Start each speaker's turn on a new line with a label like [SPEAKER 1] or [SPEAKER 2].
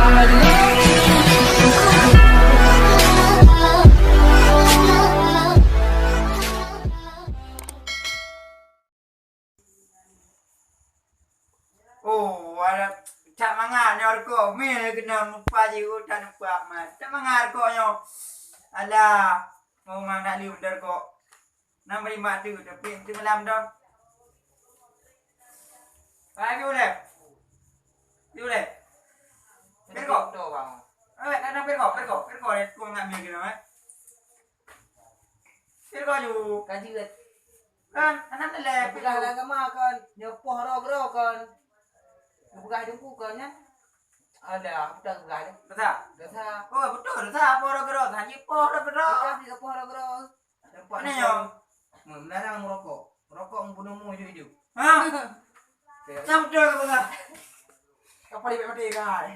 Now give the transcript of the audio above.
[SPEAKER 1] Oh, ada tak mangan orko. Meh kena lupa jiu tak lupa mat. Tak mangan orko nyo. Alah, mau mang nak liu dar ko. Nam beri mak tu tapi tu malam dah. Ai boleh. Boleh. Perko
[SPEAKER 2] tu bang.
[SPEAKER 1] Kadang perko ni tu ngambil kena mat. Perko ju.
[SPEAKER 2] Kaji kat.
[SPEAKER 1] Kan anak leleh.
[SPEAKER 2] Pegah lah kama kan. Nyopoh ro kan. Pegah jumpu kan ya. Ada, aku tak pegah.
[SPEAKER 1] Betul.
[SPEAKER 2] Dah.
[SPEAKER 1] Oh, betul. Dah apa ro haji po ro
[SPEAKER 2] Kita di poh ro.
[SPEAKER 1] Tempat ni yo.
[SPEAKER 2] Melarang merokok. Merokok membunuhmu hidup-hidup.
[SPEAKER 1] Ha? Sampai ke betul.
[SPEAKER 2] Kapal di mati kan.